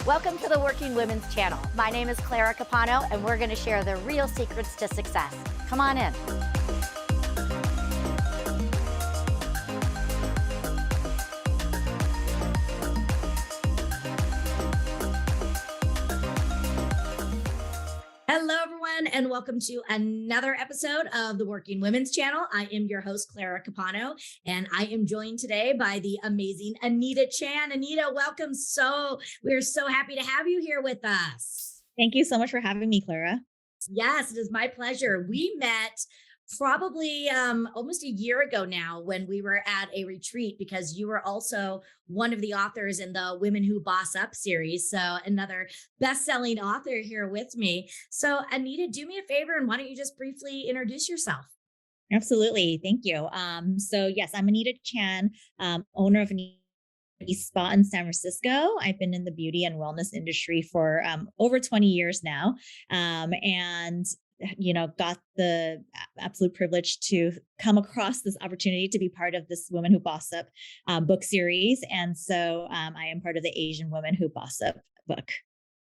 Welcome to the Working Women's Channel. My name is Clara Capano, and we're going to share the real secrets to success. Come on in. Hello, everyone, and welcome to another episode of the Working Women's Channel. I am your host, Clara Capano, and I am joined today by the amazing Anita Chan. Anita, welcome. We're so happy to have you here with us. Thank you so much for having me, Clara. Yes, it is my pleasure. We met probably almost a year ago now when we were at a retreat because you were also one of the authors in the Women Who Boss Up series. So another best-selling author here with me. So Anita, do me a favor and why don't you just briefly introduce yourself? Absolutely. Thank you. So yes, I'm Anita Chan, owner of Anita Spa in San Francisco. I've been in the beauty and wellness industry for over 20 years now. And got the absolute privilege to come across this opportunity to be part of this Women Who Boss Up book series. And so I am part of the Asian Women Who Boss Up book.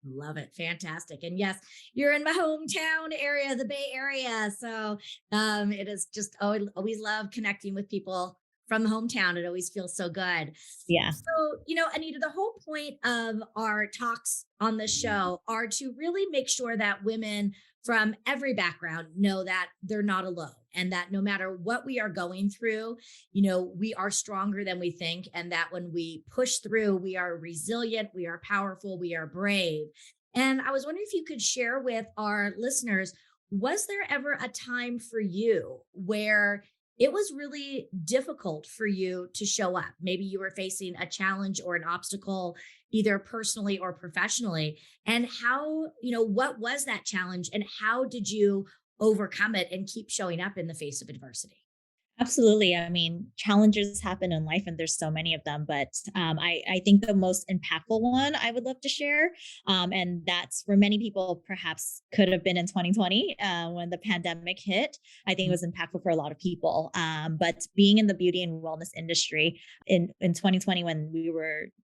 Love it. Fantastic. And yes, you're in my hometown area, the Bay Area. So it is just always love connecting with people from the hometown. It always feels so good. Yeah. So, Anita, the whole point of our talks on this show are to really make sure that women from every background know that they're not alone and that no matter what we are going through, we are stronger than we think. And that when we push through, we are resilient, we are powerful, we are brave. And I was wondering if you could share with our listeners, was there ever a time for you where it was really difficult for you to show up? Maybe you were facing a challenge or an obstacle, either personally or professionally. And how, what was that challenge and how did you overcome it and keep showing up in the face of adversity? Absolutely. I mean, challenges happen in life and there's so many of them, but I think the most impactful one I would love to share, and that's for many people, perhaps could have been in 2020 when the pandemic hit. I think it was impactful for a lot of people. But being in the beauty and wellness industry in 2020, when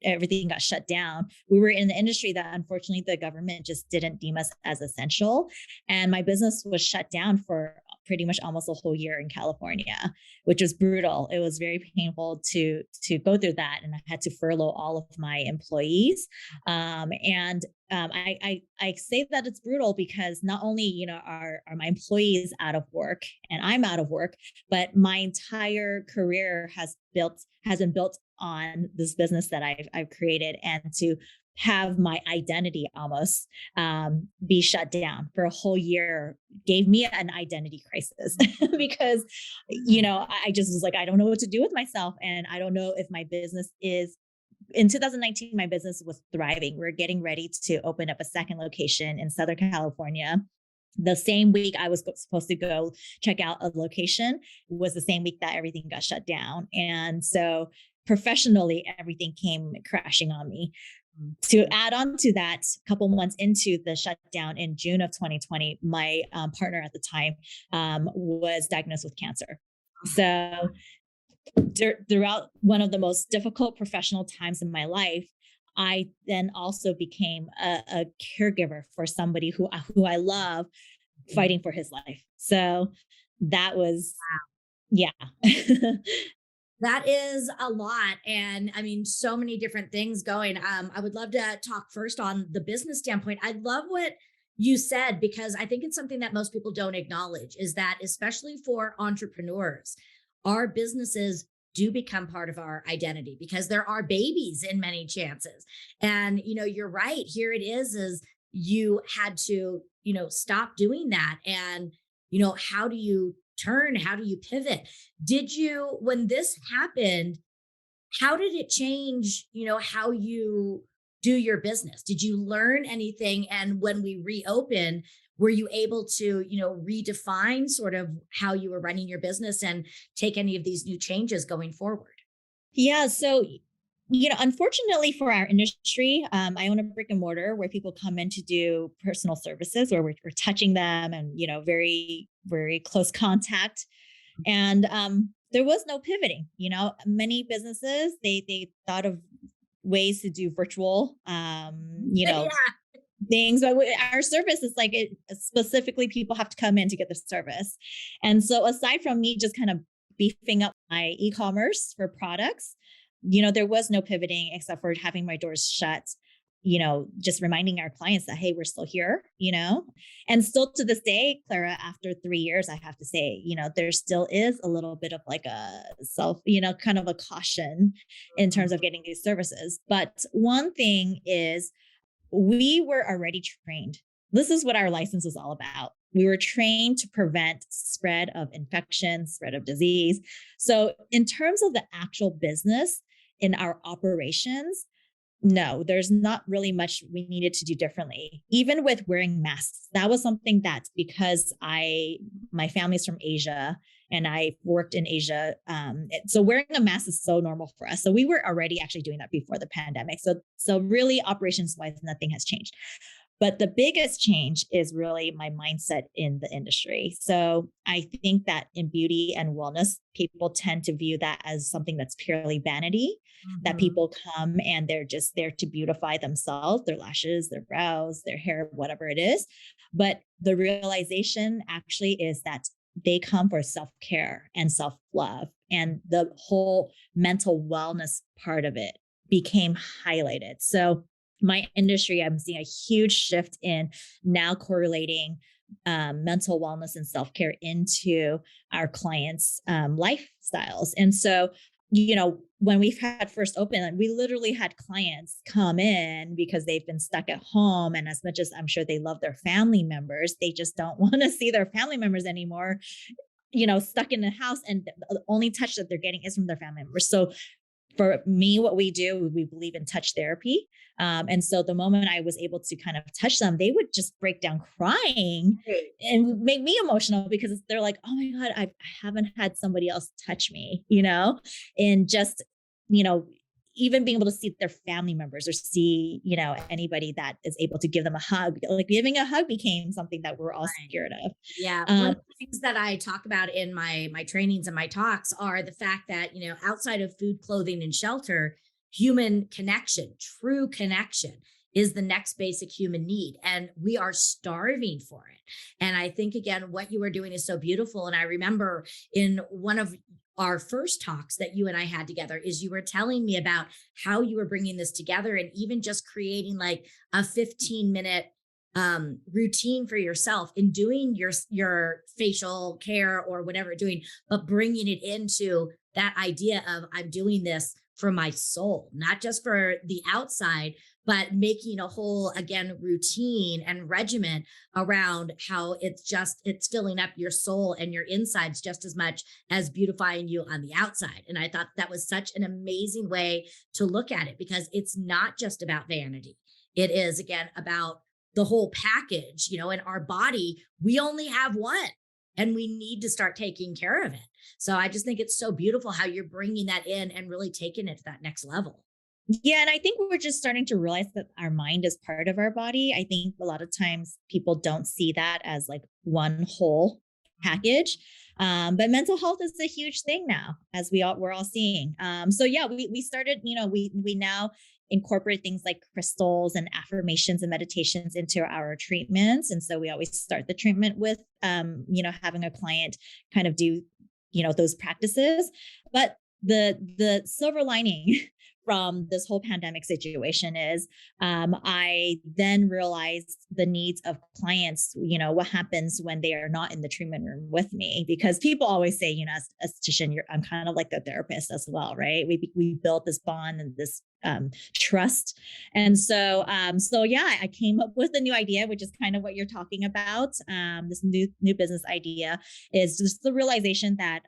everything got shut down, we were in the industry that unfortunately the government just didn't deem us as essential. And my business was shut down for pretty much almost a whole year in California, which was brutal. It was very painful to go through that, and I had to furlough all of my employees. I say that it's brutal because not only are my employees out of work and I'm out of work, but my entire career has been built on this business that I've created, and to have my identity almost be shut down for a whole year gave me an identity crisis because, I just was like, I don't know what to do with myself. And I don't know if my business in 2019, my business was thriving. We're getting ready to open up a second location in Southern California. The same week I was supposed to go check out a location was the same week that everything got shut down. And so professionally, everything came crashing on me. To add on to that, a couple months into the shutdown in June of 2020, my partner at the time was diagnosed with cancer. So throughout one of the most difficult professional times in my life, I then also became a caregiver for somebody who I love, fighting for his life. So that was, yeah. That is a lot. And I mean, so many different things going. I would love to talk first on the business standpoint. I love what you said, because I think it's something that most people don't acknowledge is that, especially for entrepreneurs, our businesses do become part of our identity because there are babies in many chances. And, you're right. Here it is you had to, stop doing that. And, how do you turn? How do you pivot? When this happened, how did it change, how you do your business? Did you learn anything? And when we reopened, were you able to, redefine sort of how you were running your business and take any of these new changes going forward? Yeah. So, unfortunately for our industry, I own a brick and mortar where people come in to do personal services where we're touching them and, very, very close contact. And there was no pivoting. Many businesses, they thought of ways to do virtual, Yeah. things, but our service is like it specifically people have to come in to get the service. And so aside from me just kind of beefing up my e-commerce for products, there was no pivoting except for having my doors shut, just reminding our clients that, hey, we're still here, and still to this day, Clara, after 3 years, I have to say, there still is a little bit of like a self, kind of a caution in terms of getting these services. But one thing is, we were already trained. This is what our license is all about. We were trained to prevent spread of infection, spread of disease. So in terms of the actual business in our operations, no, there's not really much we needed to do differently. Even with wearing masks, that was something that, because my family's from Asia and I worked in Asia. So wearing a mask is so normal for us. So we were already actually doing that before the pandemic. So really operations wise, nothing has changed. But the biggest change is really my mindset in the industry. So I think that in beauty and wellness, people tend to view that as something that's purely vanity, that Mhm. people come and they're just there to beautify themselves, their lashes, their brows, their hair, whatever it is. But the realization actually is that they come for self care and self love. And the whole mental wellness part of it became highlighted. So my industry, I'm seeing a huge shift in now correlating mental wellness and self care into our clients' lifestyles. And so, when we've had first open, like, we literally had clients come in because they've been stuck at home. And as much as I'm sure they love their family members, they just don't want to see their family members anymore, stuck in the house. And the only touch that they're getting is from their family members. So for me, what we do, we believe in touch therapy. And so the moment I was able to kind of touch them, they would just break down crying Right. and make me emotional because they're like, oh my God, I haven't had somebody else touch me, and just, you know, even being able to see their family members or see, anybody that is able to give them a hug, like giving a hug became something that we're all Right. scared of. Yeah, one Um, of the things that I talk about in my trainings and my talks are the fact that, outside of food, clothing, and shelter, human connection, true connection is the next basic human need. And we are starving for it. And I think, again, what you are doing is so beautiful. And I remember in one of our first talks that you and I had together is you were telling me about how you were bringing this together and even just creating like a 15-minute routine for yourself in doing your facial care or whatever you're doing, but bringing it into that idea of I'm doing this for my soul, not just for the outside, but making a whole, again, routine and regiment around how it's filling up your soul and your insides just as much as beautifying you on the outside. And I thought that was such an amazing way to look at it because it's not just about vanity. It is, again, about the whole package, in our body, we only have one and we need to start taking care of it. So I just think it's so beautiful how you're bringing that in and really taking it to that next level. Yeah, and I think we're just starting to realize that our mind is part of our body. I think a lot of times people don't see that as like one whole package. But mental health is a huge thing now, as we're all seeing. So yeah, we started, we now incorporate things like crystals and affirmations and meditations into our treatments. And so we always start the treatment with having a client kind of do, those practices. But the silver lining from this whole pandemic situation is I then realized the needs of clients, what happens when they are not in the treatment room with me, because people always say, as a esthetician, I'm kind of like the therapist as well, right? We built this bond and this trust. And so yeah, I came up with a new idea, which is kind of what you're talking about. This new business idea is just the realization that,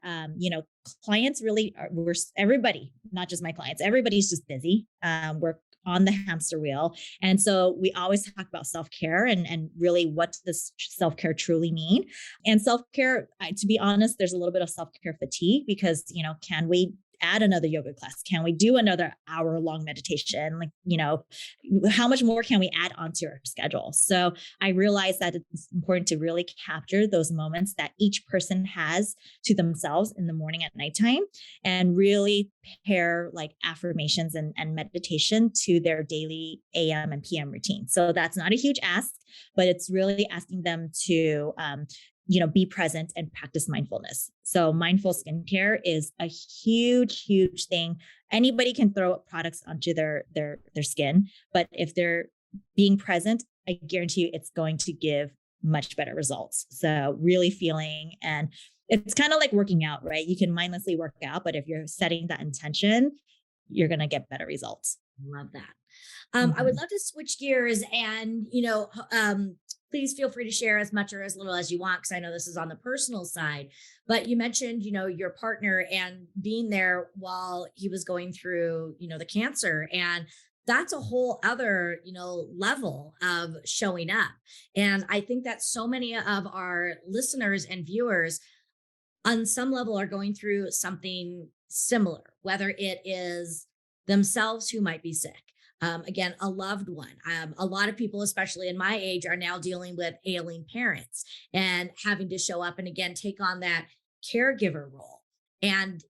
clients really we're everybody, not just my clients, everybody's just busy. We're on the hamster wheel. And so we always talk about self-care and really what does self-care truly mean? And self-care, to be honest, there's a little bit of self-care fatigue because, can we add another yoga class? Can we do another hour long meditation? Like, how much more can we add onto our schedule? So I realized that it's important to really capture those moments that each person has to themselves in the morning at nighttime, and really pair like affirmations and meditation to their daily AM and PM routine. So that's not a huge ask, but it's really asking them to, be present and practice mindfulness. So mindful skincare is a huge, huge thing. Anybody can throw products onto their skin, but if they're being present, I guarantee you it's going to give much better results. So really feeling, and it's kind of like working out, right? You can mindlessly work out, but if you're setting that intention, you're going to get better results. Love that. I would Mhm. love to switch gears and, please feel free to share as much or as little as you want, because I know this is on the personal side. But you mentioned, your partner and being there while he was going through, the cancer. And that's a whole other, level of showing up. And I think that so many of our listeners and viewers on some level are going through something similar, whether it is themselves who might be sick. Again, a loved one. A lot of people, especially in my age, are now dealing with ailing parents and having to show up and again take on that caregiver role. And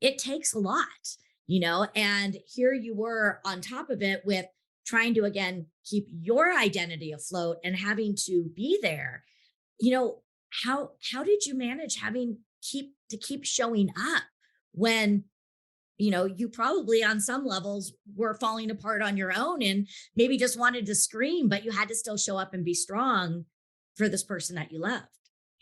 it takes a lot, and here you were on top of it with trying to again keep your identity afloat and having to be there. you know how did you manage having keep showing up when you probably on some levels were falling apart on your own and maybe just wanted to scream, but you had to still show up and be strong for this person that you loved?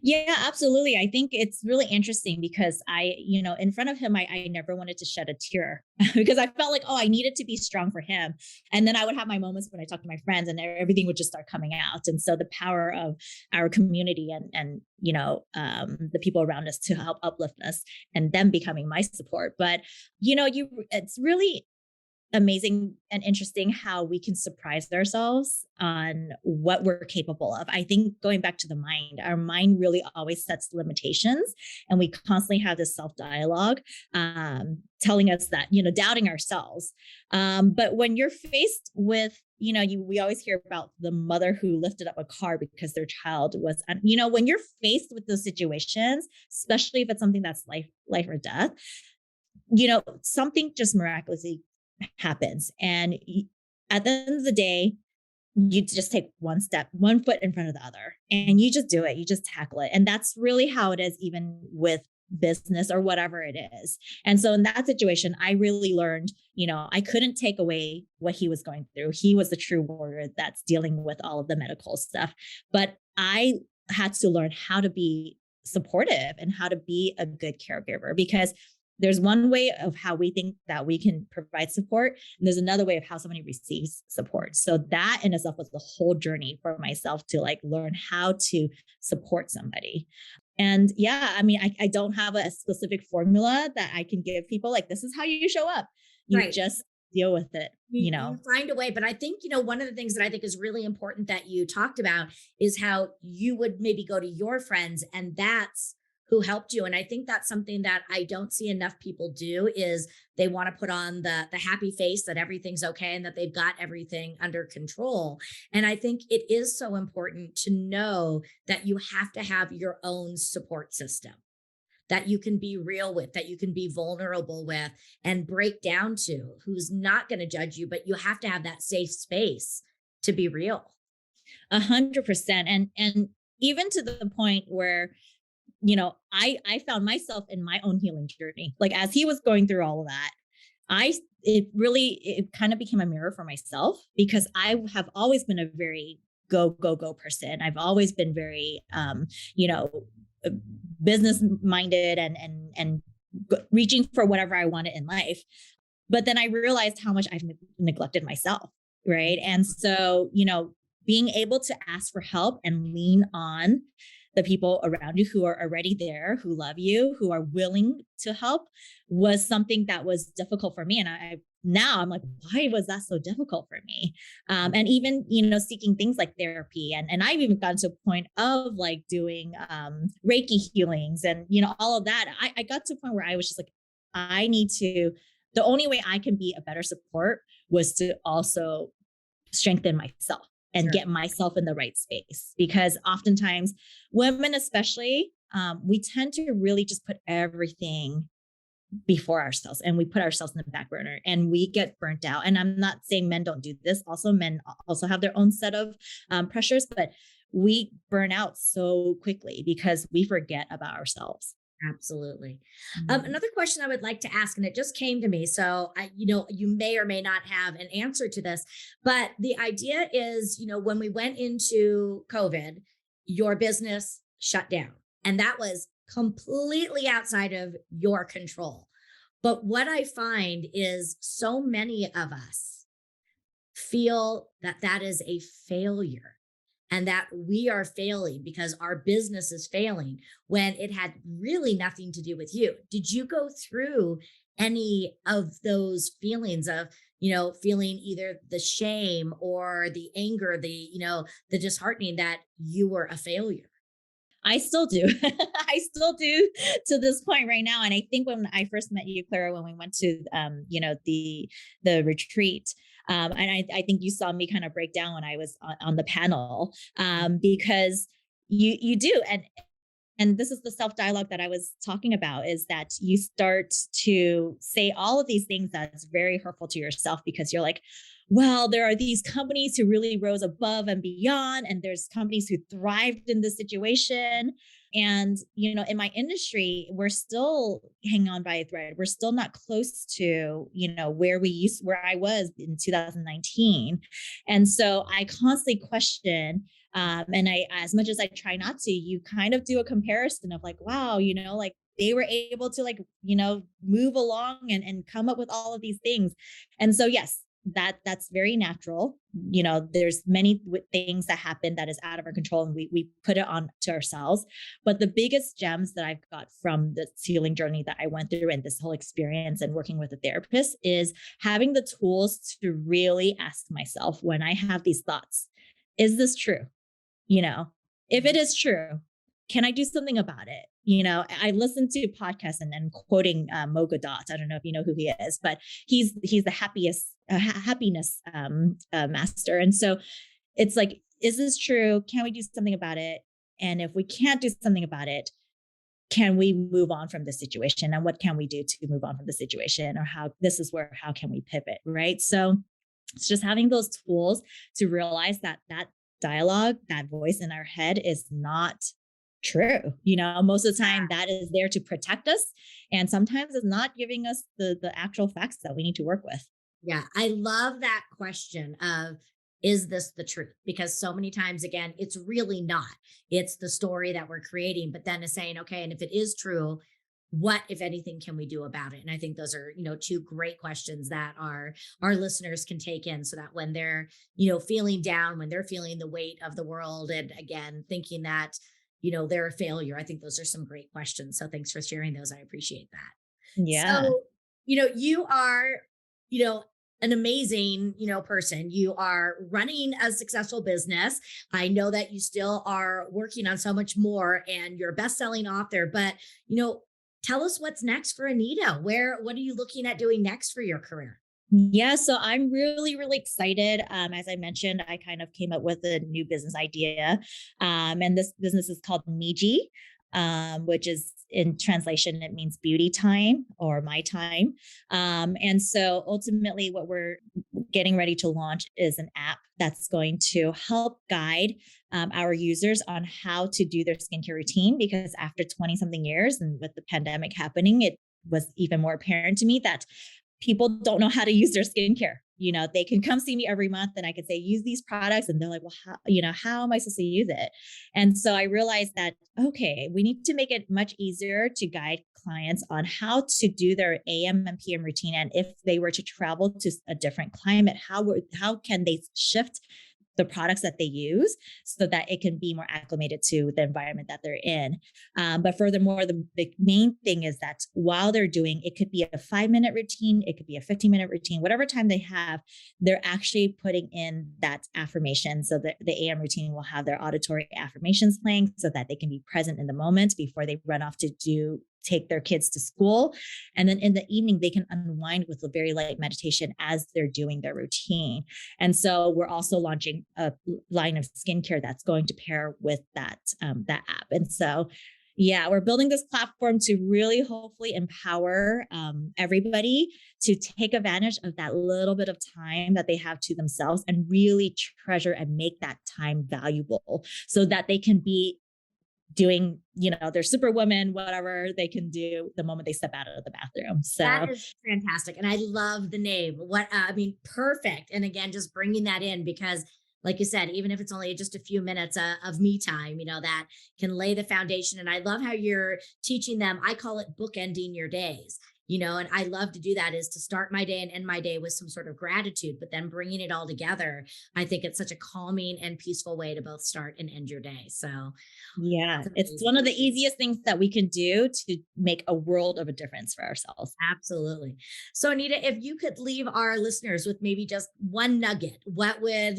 Yeah, absolutely. I think it's really interesting because in front of him, I never wanted to shed a tear because I felt like, oh, I needed to be strong for him. And then I would have my moments when I talk to my friends and everything would just start coming out. And so the power of our community and the people around us to help uplift us and them becoming my support. But, it's really amazing and interesting how we can surprise ourselves on what we're capable of. I think going back to the mind, our mind really always sets limitations, and we constantly have this self dialogue telling us that, doubting ourselves. But when you're faced with, we always hear about the mother who lifted up a car because their child was, when you're faced with those situations, especially if it's something that's life or death, something just miraculously happens. And at the end of the day, you just take one step, one foot in front of the other, and you just do it. You just tackle it. And that's really how it is, even with business or whatever it is. And so in that situation, I really learned, I couldn't take away what he was going through. He was the true warrior that's dealing with all of the medical stuff. But I had to learn how to be supportive and how to be a good caregiver, because there's one way of how we think that we can provide support, and there's another way of how somebody receives support. So that in itself was the whole journey for myself to like learn how to support somebody. And yeah, I mean, I don't have a specific formula that I can give people like, this is how you show up. You Right. just deal with it, You find a way. But I think, one of the things that I think is really important that you talked about is how you would maybe go to your friends and that's who helped you. And I think that's something that I don't see enough people do is they want to put on the happy face that everything's okay and that they've got everything under control. And I think it is so important to know that you have to have your own support system that you can be real with, that you can be vulnerable with and break down to, who's not going to judge you, but you have to have that safe space to be real. 100%. And even to the point where, I found myself in my own healing journey. Like as he was going through all of that, it kind of became a mirror for myself, because I have always been a very go person. I've always been very you know uh, business minded and reaching for whatever I wanted in life. But then I realized how much I've neglected myself, right? And so, being able to ask for help and lean on the people around you who are already there, who love you, who are willing to help, was something that was difficult for me. And now I'm like, why was that so difficult for me? And even, seeking things like therapy. And I've even gotten to a point of like doing Reiki healings and, all of that. I got to a point where I was just like, I need to, the only way I can be a better support was to also strengthen myself and Sure. get myself in the right space. Because oftentimes, women especially, we tend to really just put everything before ourselves and we put ourselves in the back burner and we get burnt out. And I'm not saying men don't do this. Also, men also have their own set of pressures, but we burn out so quickly because we forget about ourselves. Absolutely. Mm. Another question I would like to ask, and it just came to me. So you may or may not have an answer to this, but the idea is, when we went into COVID, your business shut down, and that was completely outside of your control. But what I find is so many of us feel that that is a failure and that we are failing because our business is failing when it had really nothing to do with you. Did you go through any of those feelings of, feeling either the shame or the anger, the disheartening that you were a failure? I still do. I still do to this point right now. And I think when I first met you, Clara, when we went to the retreat, and I think you saw me kind of break down when I was on the panel, because you do, and this is the self dialogue that I was talking about, is that you start to say all of these things that's very hurtful to yourself because you're like, well, there are these companies who really rose above and beyond, and there's companies who thrived in this situation. And, in my industry, we're still hanging on by a thread. We're still not close to, where I was in 2019. And so I constantly question, and as much as I try not to, you kind of do a comparison of like, wow, like they were able to like, move along and come up with all of these things. And so, yes, that's very natural. There's many things that happen that is out of our control and we put it on to ourselves. But the biggest gems that I've got from the healing journey that I went through and this whole experience and working with a therapist is having the tools to really ask myself when I have these thoughts, is this true? you know if it is true, can I do something about it? I listen to podcasts and quoting Moga Dots. I don't know if you know who he is, but he's the happiness master. And so it's like, is this true? Can we do something about it? And if we can't do something about it, can we move on from the situation? And what can we do to move on from the situation? Or how can we pivot? Right. So it's just having those tools to realize that dialogue, that voice in our head is not true. Most of the time that is there to protect us. And sometimes it's not giving us the actual facts that we need to work with. Yeah, I love that question of, is this the truth? Because so many times, again, it's really not. It's the story that we're creating, but then is saying, okay, and if it is true, what, if anything, can we do about it? And I think those are, two great questions that our listeners can take in so that when they're, feeling down, when they're feeling the weight of the world, and again, thinking that, they're a failure, I think those are some great questions. So thanks for sharing those. I appreciate that. Yeah. So, you are, you know, an amazing, person. You are running a successful business. I know that you still are working on so much more and you're a best-selling author, but, tell us what's next for Anita. What are you looking at doing next for your career? Yeah, so I'm really, really excited. As I mentioned, I kind of came up with a new business idea. And this business is called Miji, which is in translation, it means beauty time or my time. And so ultimately, what we're getting ready to launch is an app that's going to help guide our users on how to do their skincare routine. Because after 20 something years and with the pandemic happening, it was even more apparent to me that people don't know how to use their skincare. They can come see me every month and I could say, use these products. And they're like, well, how am I supposed to use it? And so I realized that, okay, we need to make it much easier to guide clients on how to do their AM and PM routine. And if they were to travel to a different climate, how can they shift the products that they use so that it can be more acclimated to the environment that they're in. But furthermore, the main thing is that while they're doing, it could be a 5-minute routine, it could be a 15-minute routine, whatever time they have, they're actually putting in that affirmation. So that the AM routine will have their auditory affirmations playing so that they can be present in the moment before they run off to do take their kids to school. And then in the evening, they can unwind with a very light meditation as they're doing their routine. And so we're also launching a line of skincare that's going to pair with that app. And so yeah, we're building this platform to really hopefully empower everybody to take advantage of that little bit of time that they have to themselves and really treasure and make that time valuable so that they can be doing, their superwoman, whatever they can do the moment they step out of the bathroom. That So is fantastic. And I love the name. I mean, perfect. And again, just bringing that in because, like you said, even if it's only just a few minutes of me time, that can lay the foundation. And I love how you're teaching them. I call it bookending your days. And I love to do that is to start my day and end my day with some sort of gratitude, but then bringing it all together. I think it's such a calming and peaceful way to both start and end your day. So yeah, that's it's amazing. one of the easiest things that we can do to make a world of a difference for ourselves. Absolutely. So, Anita, if you could leave our listeners with maybe just one nugget, what would,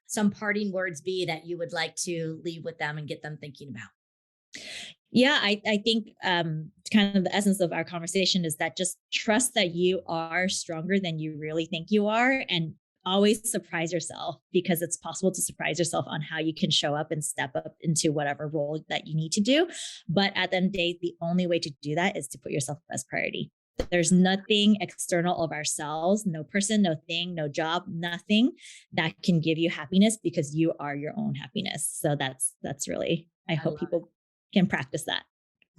some parting words be that you would like to leave with them and get them thinking about? Yeah, I think kind of the essence of our conversation is that just trust that you are stronger than you really think you are, and always surprise yourself because it's possible to surprise yourself on how you can show up and step up into whatever role that you need to do. But at the end of the day, the only way to do that is to put yourself as priority. There's nothing external of ourselves, no person, no thing, no job, nothing that can give you happiness because you are your own happiness. So that's really, I I hope love it. people can practice that.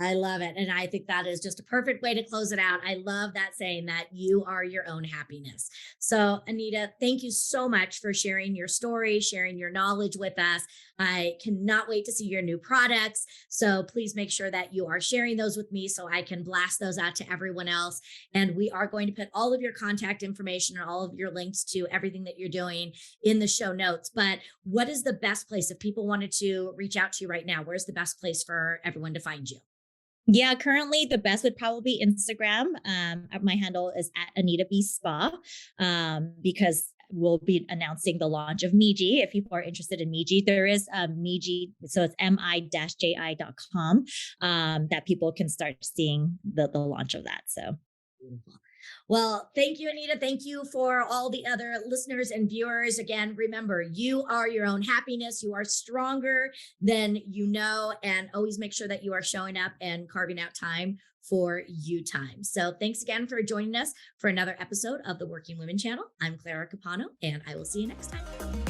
I love it. And I think that is just a perfect way to close it out. I love that saying that you are your own happiness. So, Anita, thank you so much for sharing your story, sharing your knowledge with us. I cannot wait to see your new products. So, please make sure that you are sharing those with me so I can blast those out to everyone else. And we are going to put all of your contact information and all of your links to everything that you're doing in the show notes. But what is the best place if people wanted to reach out to you right now? Where's the best place for everyone to find you? Yeah, currently the best would probably be Instagram. My handle is at Anita B Spa because we'll be announcing the launch of Miji. If people are interested in Miji, there is Miji, so it's mi-ji.com that people can start seeing the launch of that. So Beautiful. Well, thank you, Anita. Thank you for all the other listeners and viewers. Again, remember, you are your own happiness. You are stronger than you know, and always make sure that you are showing up and carving out time for you time. So thanks again for joining us for another episode of the Working Women Channel. I'm Clara Capano, and I will see you next time.